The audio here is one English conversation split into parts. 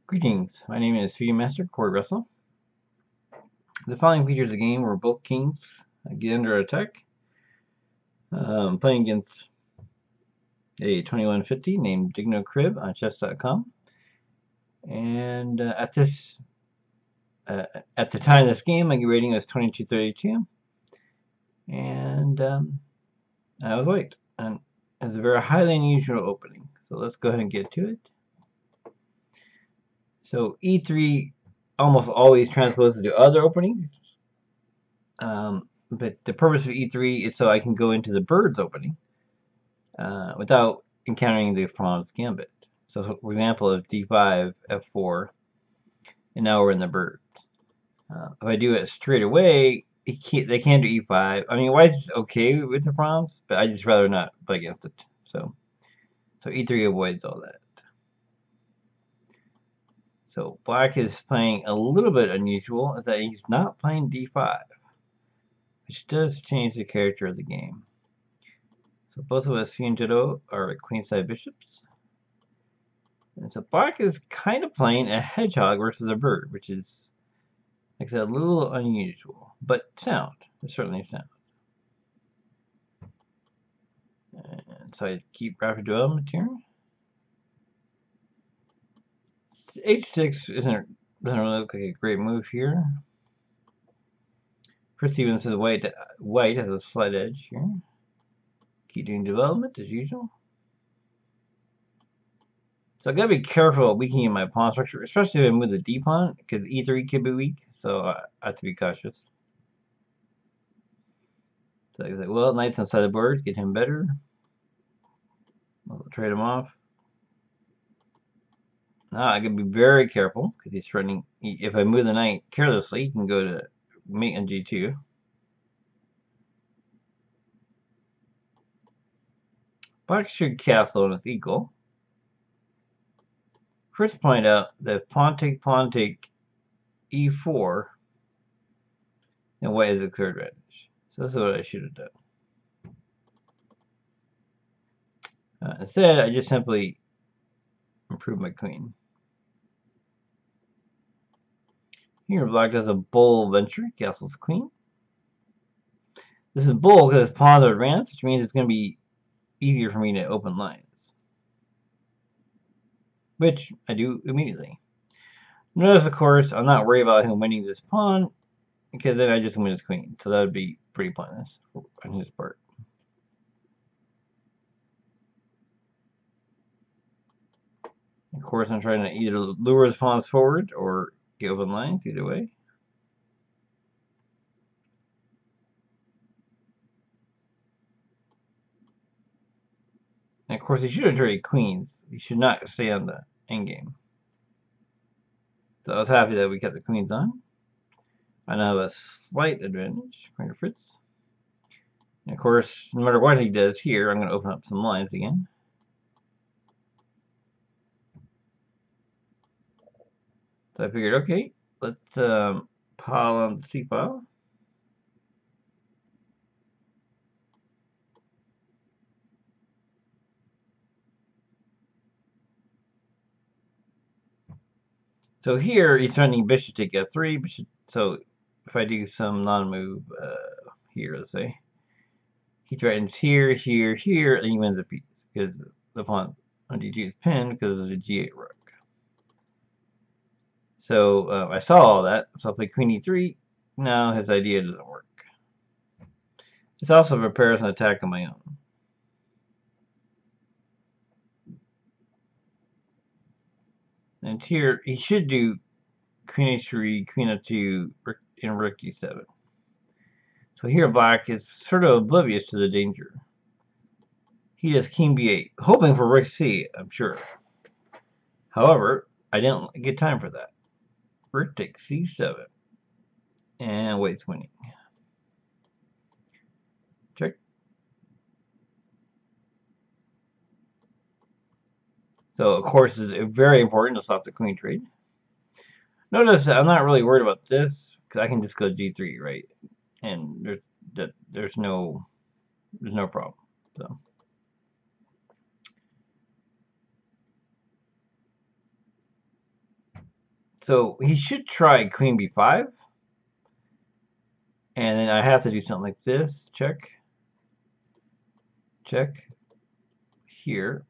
Greetings, my name is Feeding Master Corey Russell. The following features a game where both kings get under attack. Playing against a 2150 named Digno Crib on chess.com. And at the time of this game, my rating was 2232. And I was white. And it's a very highly unusual opening. So let's go ahead and get to it. So e3 almost always transposes to other openings. But the purpose of e3 is so I can go into the Byrd's opening without encountering the pawn's gambit. So, for example, if d5, f4, and now we're in the Byrd. If I do it straight away, they can't do e5. I mean, white's okay with the pawns, but I just rather not play against it. So e3 avoids all that. So black is playing a little bit unusual, is that he's not playing d5, which does change the character of the game. So both of us, and Jitto, are queenside bishops. And so black is kind of playing a hedgehog versus a bird, which is, like I said, a little unusual, but sound. It's certainly sound. And so I keep rapid development here. H6 doesn't really look like a great move here. First, even says white has a slight edge here. Keep doing development as usual. So I gotta be careful weakening my pawn structure, especially if I move the d pawn, because e3 could be weak. So I have to be cautious. So he's like, well, knight's inside the board, get him better. I'll trade him off. Now I gotta be very careful because he's threatening. If I move the knight carelessly, he can go to mate on g2. Black should castle and it's equal. First point out that pawn take e4, and white is a clear advantage. So this is what I should have done. Instead, I just simply improve my queen. Here, black does a bull venture, castles queen. This is bull because pawns are advanced, which means it's going to be easier for me to open lines, which I do immediately. Notice, of course, I'm not worried about him winning this pawn because then I just win his queen, so that would be pretty pointless on his part. Of course, I'm trying to either lure his pawns forward or get open lines, either way. And of course, he should have traded queens. He should not stay on the endgame. So I was happy that we kept the queens on. I now have a slight advantage, according to Fritz. And of course, no matter what he does here, I'm going to open up some lines again. So I figured, okay, let's pile on the C file. So here he's threatening bishop to take f3. Bishop, so if I do some non-move here, let's say, he threatens here, here, here, and he wins a piece because the pawn on g2 is pinned because of the g8 rook. So I saw all that, so I'll play queen e3. No, his idea doesn't work. This also prepares an attack on my own. And here, he should do queen h3, queen f2, and rook d7. So here black is sort of oblivious to the danger. He does king b8, hoping for rook c, I'm sure. However, I didn't get time for that. Rook takes c7. And white's winning. Check. So, of course, it's very important to stop the queen trade. Notice that I'm not really worried about this because I can just go g3, right? And there's no problem. So he should try queen b5. And then I have to do something like this. Check. Check. Here.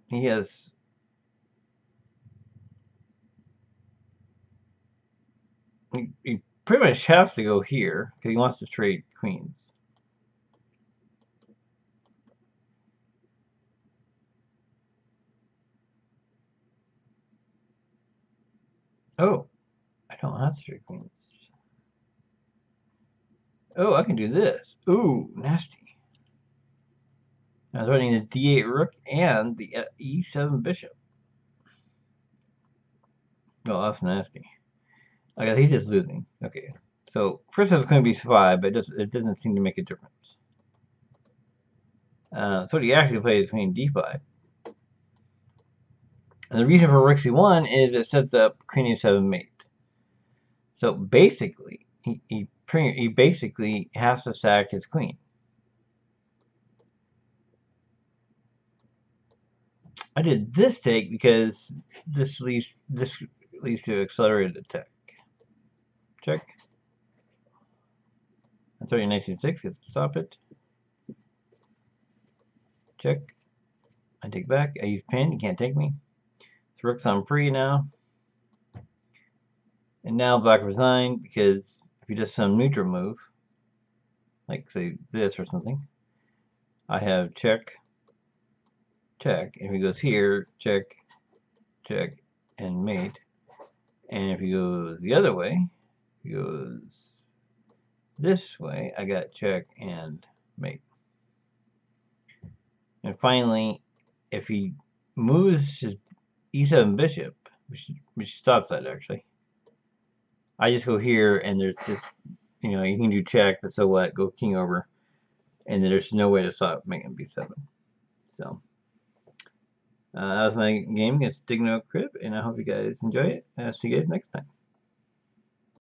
He has... He pretty much has to go here because he wants to trade queens. Oh, I don't have to trade queens. Oh, I can do this. Ooh, nasty. I was running the d8 rook and the e7 bishop. Oh, that's nasty. Okay, he's just losing. Okay, so first it's queen b5, but it doesn't seem to make a difference. So what he actually plays queen d5. And the reason for rook c1 is it sets up queen e7 mate. So basically, he basically has to sack his queen. I did this take because this leads to accelerated attack. Check. I'm 1906 gets to stop it. Check. I take back. I use pin. You can't take me. So rook's on free now. And now black resigned because if he does some neutral move, like say this or something, I have check, check. And if he goes here, check, check, and mate. And if he goes the other way, he goes this way, I got check and mate. And finally, if he moves his e7 bishop, which stops that actually, I just go here and there's just, you know, you can do check, but so what, go king over, and there's no way to stop making b7. So, that was my game against Digno Crib, and I hope you guys enjoy it. See you guys next time.